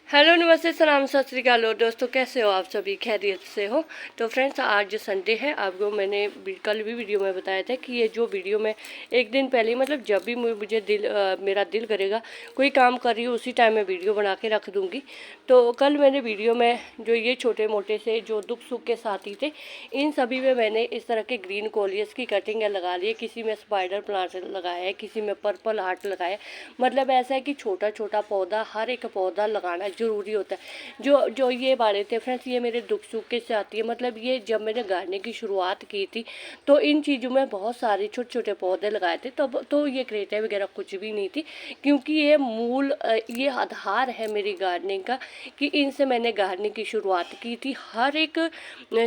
Hello, नमस्ते, सलाम, सत श्री अकाल दोस्तों, कैसे हो आप सभी? खैरियत से हो? तो फ्रेंड्स, आज संडे है। आपको मैंने कल भी वीडियो में बताया था कि ये जो वीडियो मैं एक दिन पहले मतलब जब भी मुझे मेरा दिल करेगा कोई काम कर रही हूँ उसी टाइम मैं वीडियो बना के रख दूँगी। तो कल मैंने वीडियो में जो ये छोटे मोटे से जो दुख सुख के साथी थे, इन सभी में मैंने इस तरह के ग्रीन कोलियस की कटिंग लगा ली है। किसी में स्पाइडर प्लांट लगाया है, किसी में पर्पल हार्ट लगाया है। मतलब ऐसा है कि छोटा छोटा पौधा, हर एक पौधा लगाना ज़रूरी होता है। जो जो ये बातें थे फ्रेंड्स, ये मेरे दुख सुख के साथ ही है। मतलब ये जब मैंने गार्डनिंग की शुरुआत की थी तो इन चीज़ों में बहुत सारे छोटे छोटे पौधे लगाए थे। तो ये क्रेटे वगैरह कुछ भी नहीं थी, क्योंकि ये मूल ये आधार है मेरी गार्डनिंग का कि इनसे मैंने गार्डनिंग की शुरुआत की थी। हर एक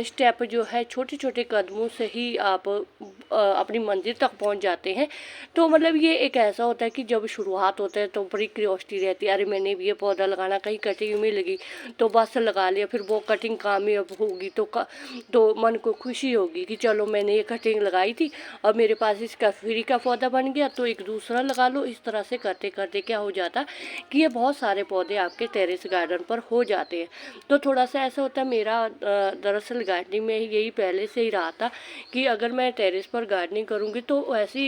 स्टेप जो है छोटे छोटे कदमों से ही आप अपनी मंजिल तक पहुंच जाते हैं। तो मतलब ये एक ऐसा होता है कि जब शुरुआत होता है तो बड़ी क्यूरियोसिटी रहती है, अरे मैंने भी ये पौधा लगाना, कहीं कटिंग में लगी तो बस लगा लिया, फिर वो कटिंग कामयाब होगी तो मन को खुशी होगी कि चलो मैंने ये कटिंग लगाई थी और मेरे पास इसका फ्री का पौधा बन गया तो एक दूसरा लगा लो। इस तरह से करते करते क्या हो जाता कि ये बहुत सारे पौधे आपके टेरेस गार्डन पर हो जाते हैं। तो थोड़ा सा ऐसा होता है मेरा दरअसल गार्डनिंग में यही पहले से ही रहा था कि अगर मैं टेरेस पर गार्डनिंग करूँगी तो ऐसी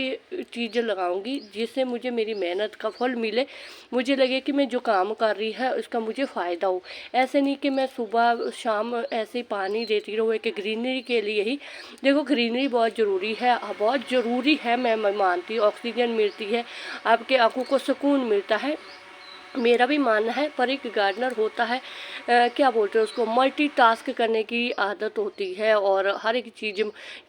चीज़ें लगाऊंगी जिससे मुझे मेरी मेहनत का फल मिले, मुझे लगे कि मैं जो काम कर रही है उसका मुझे फ़ायदा हो। ऐसे नहीं कि मैं सुबह शाम ऐसे ही पानी देती रहूँ एक ग्रीनरी के लिए ही। देखो, ग्रीनरी बहुत ज़रूरी है, बहुत ज़रूरी है, मैं मानती हूँ। ऑक्सीजन मिलती है, आपके आँखों को सुकून मिलता है, मेरा भी मानना है। पर एक गार्डनर होता है क्या बोलते हैं उसको, मल्टीटास्क करने की आदत होती है और हर एक चीज़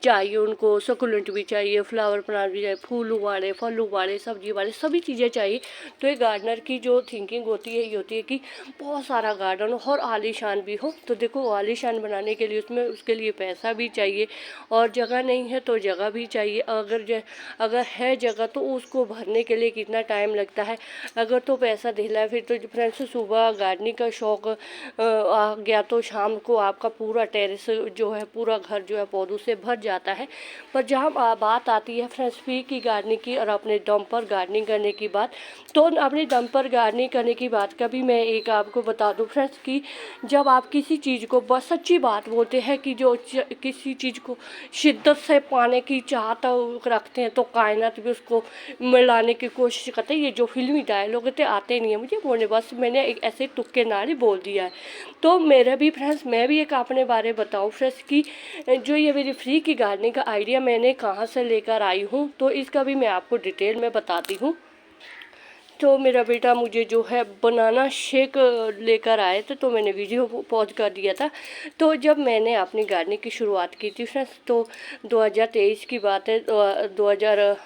चाहिए उनको। सकुलेंट भी चाहिए, फ्लावर प्लांट भी चाहिए, फूल उगाड़े, फल उगाड़े, सब्जी वाले, सभी चीज़ें चाहिए। तो एक गार्डनर की जो थिंकिंग होती है ये होती है कि बहुत सारा गार्डन हो और आलीशान भी हो। तो देखो, आलीशान बनाने के लिए उसके लिए पैसा भी चाहिए और जगह नहीं है तो जगह भी चाहिए। अगर है जगह तो उसको भरने के लिए कितना टाइम लगता है। अगर तो पैसा दिला है फिर तो फ्रेंड्स सुबह गार्डनिंग का शौक आ गया तो शाम को आपका पूरा टेरेस जो है, पूरा घर जो है पौधों से भर जाता है। पर जहाँ बात आती है फ्रेंड्स फ्री की गार्डनिंग की और अपने दम पर गार्डनिंग करने की बात, तो अपने दम पर गार्डनिंग करने की बात का भी मैं एक आपको बता दूं फ्रेंड्स कि जब आप किसी चीज़ को, बस सच्ची बात बोलते हैं कि जो किसी चीज़ को शिद्दत से पाने की चाहत रखते हैं तो कायनात भी उसको मिलाने की कोशिश करते हैं। ये जो फिल्मी डायलॉग थे आते नहीं है मुझे बोलने, बस मैंने एक ऐसे तुक्के नारे बोल दिया है। तो मेरा भी फ्रेंड्स, मैं भी एक अपने बारे बताऊँ फ्रेंड्स कि जो ये मेरी फ्री की गार्डनिंग का आइडिया मैंने कहाँ से लेकर आई हूँ, तो इसका भी मैं आपको डिटेल में बताती हूँ। तो मेरा बेटा मुझे जो है बनाना शेक लेकर आए थे तो मैंने वीडियो पॉज कर दिया था। तो जब मैंने अपनी गार्डनिंग की शुरुआत की थी फ्रेंड्स तो 2023 की बात है, 2000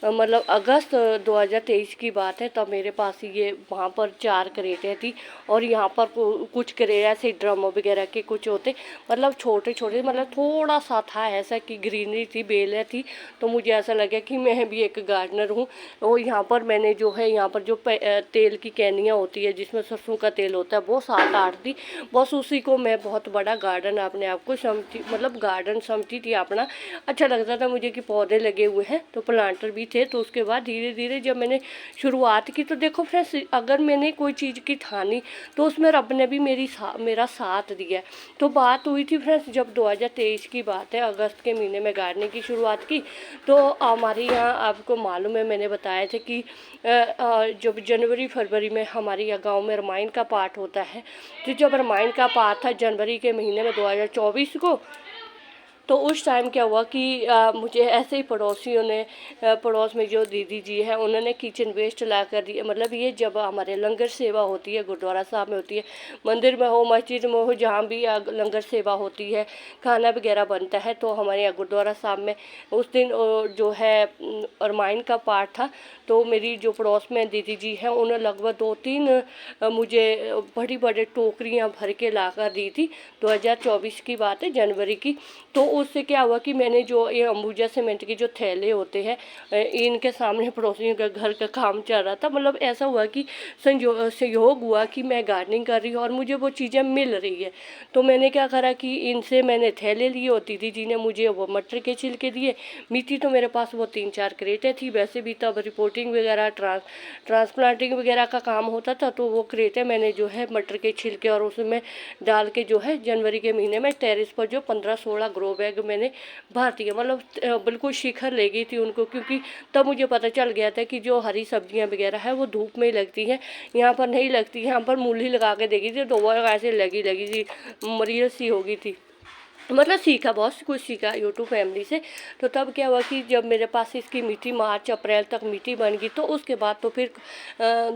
मतलब अगस्त 2023 की बात है। तब मेरे पास ये वहाँ पर 4 क्रेटें थी और यहाँ पर कुछ क्रेट ऐसे ड्रम वगैरह के कुछ होते, मतलब छोटे छोटे, मतलब थोड़ा सा था ऐसा कि ग्रीनरी थी, बेलें थी। तो मुझे ऐसा लगा कि मैं भी एक गार्डनर हूँ। और यहाँ पर मैंने जो है, यहाँ पर जो तेल की कैनियाँ होती है जिसमें सरसों का तेल होता है, वो 7-8 थी। बस उसी को मैं बहुत बड़ा गार्डन अपने आप को समझती, मतलब गार्डन समझती थी अपना। अच्छा लगता था मुझे कि पौधे लगे हुए हैं, तो प्लांटर भी थे। तो उसके बाद धीरे धीरे जब मैंने शुरुआत की तो देखो फ्रेंड्स, अगर मैंने कोई चीज़ की ठानी तो उसमें रब ने भी मेरा साथ दिया। तो बात हुई थी फ्रेंड्स जब 2023 की बात है, अगस्त के महीने में गार्डनिंग की शुरुआत की। तो हमारे यहाँ आपको मालूम है, मैंने बताया था कि जब जनवरी फरवरी में हमारे यहाँ गांव में रामायण का पाठ होता है। तो जब रामायण का पाठ था जनवरी के महीने में 2024 को, तो उस टाइम क्या हुआ कि मुझे ऐसे ही पड़ोसियों ने, पड़ोस में जो दीदी जी हैं उन्होंने किचन वेस्ट ला कर दिया। मतलब ये जब हमारे लंगर सेवा होती है, गुरुद्वारा साहब में होती है, मंदिर में हो, मस्जिद में हो, जहाँ भी लंगर सेवा होती है, खाना वगैरह बनता है, तो हमारे यहाँ गुरुद्वारा साहब में उस दिन जो है रामायण का पाठ था। तो मेरी जो पड़ोस में दीदी जी हैं उन्होंने लगभग 2-3 मुझे बड़ी बड़ी टोकरियाँ भर के ला कर दी थी। 2024 की बात है, जनवरी की। तो उससे क्या हुआ कि मैंने जो ये अंबुजा सीमेंट के जो थैले होते हैं इनके सामने पड़ोसियों का घर का काम चल रहा था। मतलब ऐसा हुआ कि संयोग हुआ कि मैं गार्डनिंग कर रही हूँ और मुझे वो चीज़ें मिल रही है। तो मैंने क्या करा कि इनसे मैंने थैले लिए और दीदी जी ने मुझे वो मटर के छिलके दिए। मिट्टी तो मेरे पास वो 3-4 क्रेटें थी, वैसे भी तब रिपोर्टिंग वगैरह ट्रांसप्लांटिंग वगैरह का काम होता था। तो वो क्रेटें मैंने जो है मटर के छिलके और उसमें डाल के जो है जनवरी के महीने में टेरेस पर जो 15-16 ग्रो बैग मैंने भर दिए। मतलब बिल्कुल शिखर ले गई थी उनको, क्योंकि तब मुझे पता चल गया था कि जो हरी सब्जियां वगैरह है वो धूप में ही लगती हैं, यहाँ पर नहीं लगती। यहाँ पर मूली लगा के देखी थी तो वो ऐसे लगी थी, मरीज सी हो गई थी। मतलब सीखा, बहुत कुछ सीखा यूट्यूब फैमिली से। तो तब क्या हुआ कि जब मेरे पास इसकी मिट्टी मार्च अप्रैल तक मिट्टी बन गई, तो उसके बाद तो फिर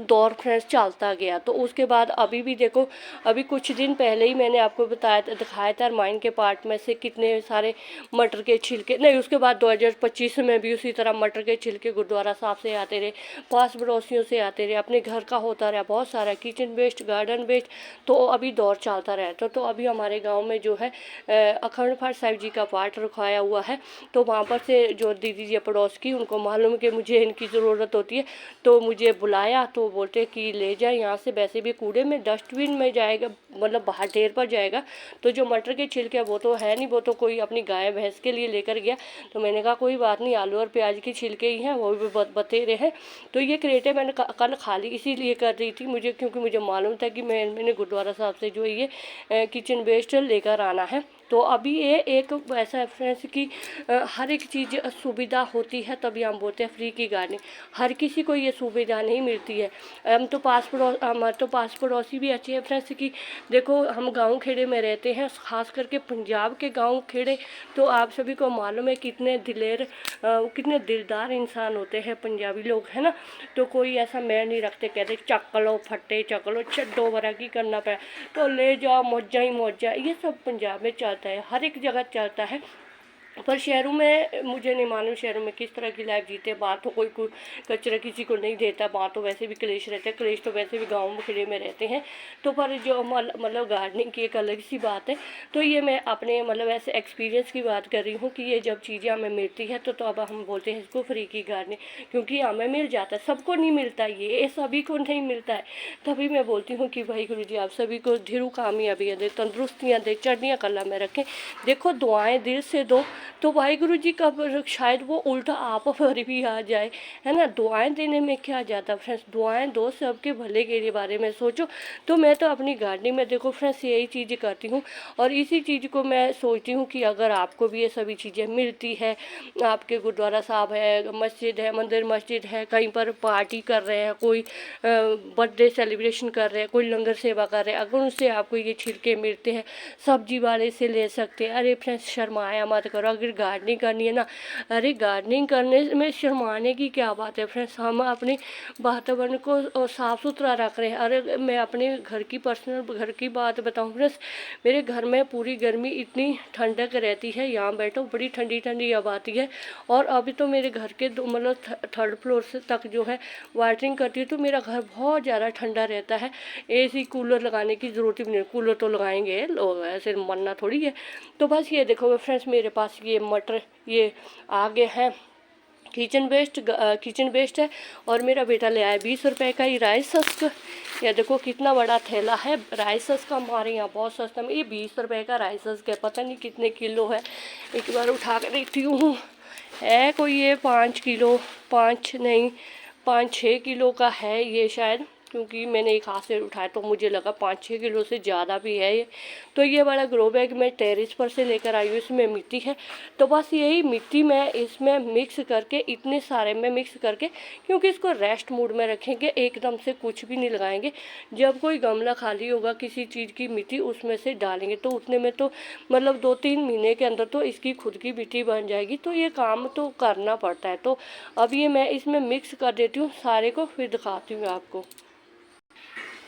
दौर फ्रेंड्स चलता गया। तो उसके बाद अभी भी देखो, अभी कुछ दिन पहले ही मैंने आपको दिखाया था रामायण के पार्ट में से कितने सारे मटर के छिलके, नहीं उसके बाद 2025 में भी उसी तरह मटर के छिलके गुरुद्वारा साहब से आते रहे, पास पड़ोसियों से आते रहे, अपने घर का होता रहा बहुत सारा, किचन वेस्ट, गार्डन वेस्ट। तो अभी दौर चलता रहता। तो अभी हमारे गाँव में जो है अखंड पाठ साहिब जी का पाठ रखाया हुआ है। तो वहाँ पर से जो दीदी जी पड़ोस की, उनको मालूम कि मुझे इनकी ज़रूरत होती है, तो मुझे बुलाया। तो बोलते कि ले जाए यहाँ से, वैसे भी कूड़े में डस्टबिन में जाएगा, मतलब बाहर ढेर पर जाएगा। तो जो मटर के छिलके वो तो है नहीं, वो तो कोई अपनी गाय भैंस के लिए लेकर गया। तो मैंने कहा कोई बात नहीं, आलू और प्याज के छिलके ही हैं, वो भी बतेरे हैं। तो ये क्रेटे मैंने कल खाली इसीलिए कर रही थी मुझे, क्योंकि मुझे मालूम था कि मैंने गुरुद्वारा साहब से जो ये किचन वेस्ट लेकर आना है। तो अभी ये एक ऐसा है फ्रेंड्स कि हर एक चीज़ सुविधा होती है, तभी हम बोलते हैं फ्री की गार्डनिंग। हर किसी को ये सुविधा नहीं मिलती है। हमारे तो पास पड़ोसी भी अच्छे हैं फ्रेंड्स कि देखो, हम गांव खेड़े में रहते हैं, खास करके पंजाब के गांव खेड़े। तो आप सभी को मालूम है कितने कितने दिलदार इंसान होते हैं पंजाबी लोग, है ना। तो कोई ऐसा मैं नहीं रखते, कहते चक लो फट्टे, चक लो छड्डो वरा की करना पाए, तो ले जाओ मौजा ही मौजा। ये सब पंजाब में चलता है, हर एक जगह चलता है। पर शहरों में मुझे नहीं मालूम शहरों में किस तरह की लाइफ जीते। बात तो कोई कचरा किसी को नहीं देता, बात तो वैसे भी क्लेश रहते हैं, क्लेश तो वैसे भी गाँव में खिले में रहते हैं। तो पर जो मतलब गार्डनिंग की एक अलग सी बात है। तो ये मैं अपने मतलब ऐसे एक्सपीरियंस की बात कर रही हूँ कि ये जब चीज़ें हमें मिलती है तो अब हम बोलते हैं इसको फ्री की गार्डनिंग, क्योंकि हमें मिल जाता है। सबको नहीं मिलता, ये सभी को नहीं मिलता है। तभी मैं बोलती हूँ कि भाई गुरु जी आप सभी को ढेरों कामयाबियाँ दे, तंदुरुस्तियाँ दे, चढ़नियाँ कला में रखें। देखो दुआएं दिल से दो तो वाहिगुरु जी का शायद वो उल्टा आप पर भी आ जाए, है ना। दुआएं देने में क्या जाता फ्रेंड्स, दुआएं दो, सबके भले के बारे में सोचो। तो मैं तो अपनी गार्डनिंग में देखो फ्रेंड्स यही चीज़ें करती हूँ, और इसी चीज़ को मैं सोचती हूँ कि अगर आपको भी ये सभी चीज़ें मिलती है, आपके गुरुद्वारा साहब है, मस्जिद है, मंदिर मस्जिद है, कहीं पर पार्टी कर रहे हैं, कोई बर्थडे सेलिब्रेशन कर रहे हैं, कोई लंगर सेवा कर रहे हैं, अगर उनसे आपको ये छिलके मिलते हैं, सब्जी वाले से ले सकते हैं। अरे फ्रेंड्स शर्माया मत करो, अगर गार्डनिंग करनी है ना, अरे गार्डनिंग करने में शर्माने की क्या बात है फ्रेंड्स। हम अपने वातावरण को साफ़ सुथरा रख रहे हैं। अरे मैं अपने घर की पर्सनल घर की बात बताऊँ फ्रेंड्स, मेरे घर में पूरी गर्मी इतनी ठंडक रहती है, यहाँ बैठो बड़ी ठंडी ठंडी हवा आती है। और अभी तो मेरे घर के मतलब 3rd फ्लोर से तक जो है वाटरिंग करती है, तो मेरा घर बहुत ज़्यादा ठंडा रहता है। AC कूलर लगाने की ज़रूरत भी नहीं, कूलर तो लगाएंगे लोग, ऐसे मरना थोड़ी है। तो बस ये देखो फ्रेंड्स, मेरे पास ये मटर ये आगे हैं किचन वेस्ट है। और मेरा बेटा ले आया 20 रुपए का ही राइस हस्क। ये देखो कितना बड़ा थैला है राइस हस्क का, हमारे यहाँ बहुत सस्ता में। ये 20 रुपए का राइस हस्क है, पता नहीं कितने किलो है, एक बार उठा कर देखती हूँ। है कोई ये 5 किलो, 5-6 किलो का है ये शायद, क्योंकि मैंने एक हाथ से उठाया तो मुझे लगा 5-6 किलो से ज़्यादा भी है ये। तो ये वाला ग्रो बैग मैं टेरेस पर से लेकर आई हूँ, इसमें मिट्टी है। तो बस यही मिट्टी मैं इसमें मिक्स करके, इतने सारे में मिक्स करके, क्योंकि इसको रेस्ट मूड में रखेंगे, एकदम से कुछ भी नहीं लगाएंगे। जब कोई गमला खाली होगा किसी चीज़ की मिट्टी उसमें से डालेंगे, तो उतने में तो मतलब 2-3 महीने के अंदर तो इसकी खुद की मिट्टी बन जाएगी। तो ये काम तो करना पड़ता है। तो अब ये मैं इसमें मिक्स कर देती हूँ सारे को, फिर दिखाती हूँ आपको।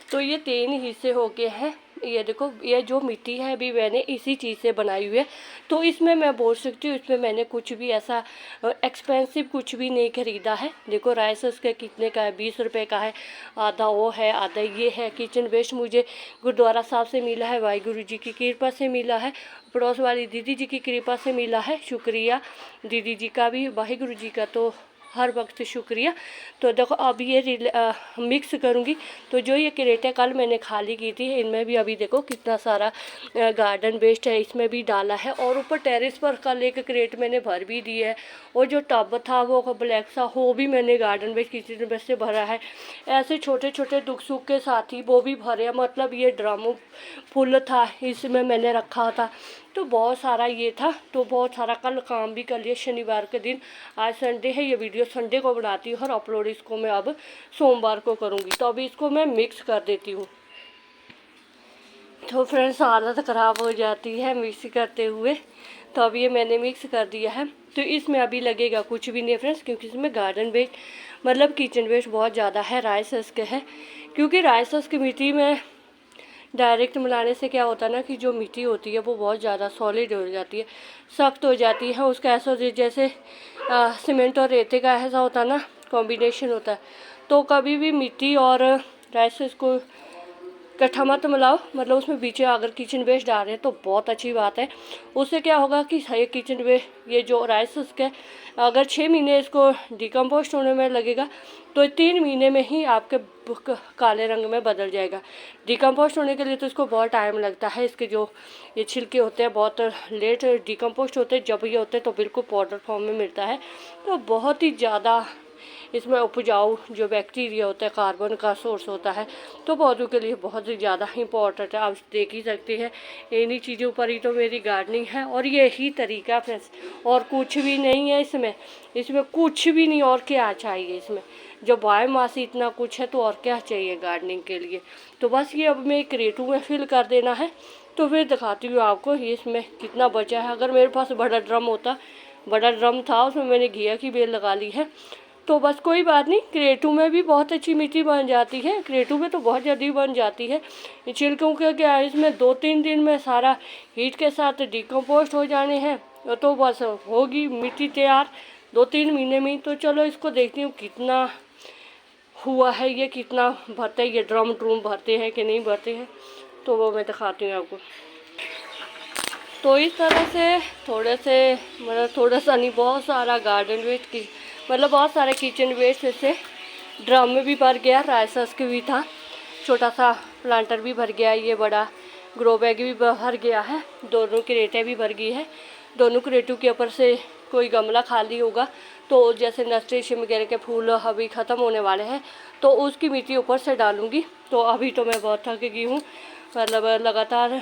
तो ये 3 हिस्से हो गए हैं। ये देखो, ये जो मिट्टी है अभी मैंने इसी चीज़ से बनाई हुई है। तो इसमें मैं बोल सकती हूँ इसमें मैंने कुछ भी ऐसा एक्सपेंसिव कुछ भी नहीं ख़रीदा है। देखो राइस उसके कितने का है, 20 रुपये का है। आधा वो है, आधा ये है। किचन वेस्ट मुझे गुरुद्वारा साहब से मिला है, वाहिगुरु जी की कृपा से मिला है, पड़ोस वाली दीदी जी की कृपा से मिला है। शुक्रिया दीदी जी का भी, वाहिगुरु जी का तो हर वक्त शुक्रिया। तो देखो अब ये मिक्स करूँगी। तो जो ये क्रेटें कल मैंने खाली की थी, इनमें भी अभी देखो कितना सारा गार्डन वेस्ट है, इसमें भी डाला है। और ऊपर टेरेस पर कल एक क्रेट मैंने भर भी दी है। और जो टब था वो ब्लैक सा, वो भी मैंने गार्डन वेस्ट किचन वेस्ट से भरा है। ऐसे छोटे छोटे दुख सुख के साथ ही वो भी भरे। मतलब ये ड्रम फुल था, इसमें मैंने रखा था। तो बहुत सारा ये था, तो बहुत सारा कल काम भी कर लिया शनिवार के दिन। आज संडे है, ये वीडियो संडे को बनाती हूँ और अपलोड इसको मैं अब सोमवार को करूँगी। तो अभी इसको मैं मिक्स कर देती हूँ। तो फ्रेंड्स हालत ख़राब हो जाती है मिक्स करते हुए। तो अब ये मैंने मिक्स कर दिया है। तो इसमें अभी लगेगा कुछ भी नहीं फ्रेंड्स, क्योंकि इसमें गार्डन वेस्ट मतलब किचन वेस्ट बहुत ज़्यादा है, राइस के है। क्योंकि राइस की मिट्टी में डायरेक्ट मिलाने से क्या होता है ना कि जो मिट्टी होती है वो बहुत ज़्यादा सॉलिड हो जाती है, सख्त हो जाती है। उसका ऐसा जैसे सीमेंट और रेते का ऐसा होता है ना, कॉम्बिनेशन होता है। तो कभी भी मिट्टी और राइस को इकट्ठा मत मिलाओ। मतलब उसमें बीच अगर किचन वेस्ट डाल रहे हैं तो बहुत अच्छी बात है। उससे क्या होगा कि ये किचन वेस्ट, ये जो राइस के अगर 6 महीने इसको डिकम्पोस्ट होने में लगेगा तो 3 महीने में ही आपके काले रंग में बदल जाएगा। डिकम्पोस्ट होने के लिए तो इसको बहुत टाइम लगता है। इसके जो ये छिलके होते हैं बहुत लेट डिकम्पोस्ट होते हैं। जब ये होते हैं तो बिल्कुल पाउडर फॉर्म में मिलता है। तो बहुत ही ज़्यादा इसमें उपजाऊ जो बैक्टीरिया होता है, कार्बन का सोर्स होता है। तो पौधों के लिए बहुत ही ज़्यादा इम्पोर्टेंट है। आप देख ही सकते हैं इन्हीं चीज़ों पर ही तो मेरी गार्डनिंग है। और यही तरीका फ्रेंड्स, और कुछ भी नहीं है इसमें कुछ भी नहीं। और क्या चाहिए इसमें, जो बायोमास इतना कुछ है तो और क्या चाहिए गार्डनिंग के लिए। तो बस ये अब मैं क्रेटों में फिल कर देना है। तो फिर दिखाती हूँ आपको ये इसमें कितना बचा है। अगर मेरे पास बड़ा ड्रम था, उसमें मैंने घिया की बेल लगा ली है। तो बस कोई बात नहीं, क्रेटू में भी बहुत अच्छी मिट्टी बन जाती है। क्रेटू में तो बहुत जल्दी बन जाती है। छिलकों के क्या है, इसमें 2-3 दिन में सारा हीट के साथ डिकम्पोस्ट हो जाने हैं। तो बस होगी मिट्टी तैयार 2-3 महीने में। तो चलो इसको देखती हूँ कितना हुआ है, ये कितना भरते हैं, ये ड्रम भरते हैं कि नहीं भरते हैं। तो वो मैं दिखाती हूँ आपको। तो इस तरह से थोड़ा सा नहीं, बहुत सारा गार्डन वेस्ट की बहुत सारे किचन वेस्ट से ड्रम में भी भर गया। राइस के भी था, छोटा सा प्लांटर भी भर गया, ये बड़ा ग्रो बैग भी भर गया है। दोनों क्रेटें भी भर गई है। दोनों क्रेटों के ऊपर से कोई गमला खाली होगा तो जैसे नर्सरी वगैरह के फूल अभी ख़त्म होने वाले हैं तो उसकी मिट्टी ऊपर से डालूँगी। तो अभी तो मैं बहुत थक गई हूँ, लगातार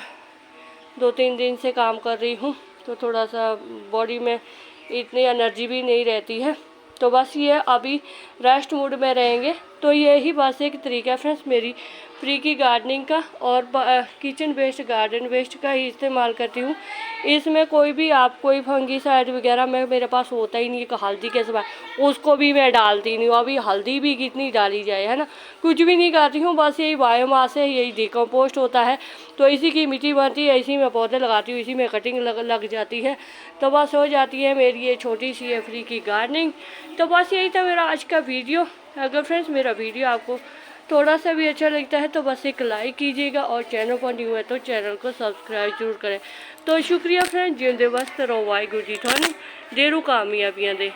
2-3 दिन से काम कर रही हूँ। तो थोड़ा सा बॉडी में इतनी एनर्जी भी नहीं रहती है। तो बस ये अभी रेस्ट मूड में रहेंगे। तो यही बस एक तरीका है फ्रेंड्स मेरी फ्री की गार्डनिंग का। और किचन वेस्ट गार्डन वेस्ट का ही इस्तेमाल करती हूँ। इसमें कोई फंगीसाइड वगैरह मेरे पास होता ही नहीं है। हल्दी के समय उसको भी मैं डालती नहीं हूँ। अभी हल्दी भी कितनी डाली जाए, है ना, कुछ भी नहीं करती हूँ। बस यही बायोमास है, यही डिकम्पोस्ट होता है। तो इसी की मिट्टी बनती है, इसी में पौधे लगाती हूँ, इसी में कटिंग लग जाती है। तो बस हो जाती है मेरी ये छोटी सी है फ्री की गार्डनिंग। तो बस यही था मेरा आज का वीडियो। अगर फ्रेंड्स मेरा वीडियो आपको थोड़ा सा भी अच्छा लगता है तो बस एक लाइक कीजिएगा। और चैनल पर न्यू है तो चैनल को सब्सक्राइब जरूर करें। तो शुक्रिया फ्रेंड्स, जिंदे वस्त रहो, वाहिगुरू जी थानू देरू कामयाबियां दे।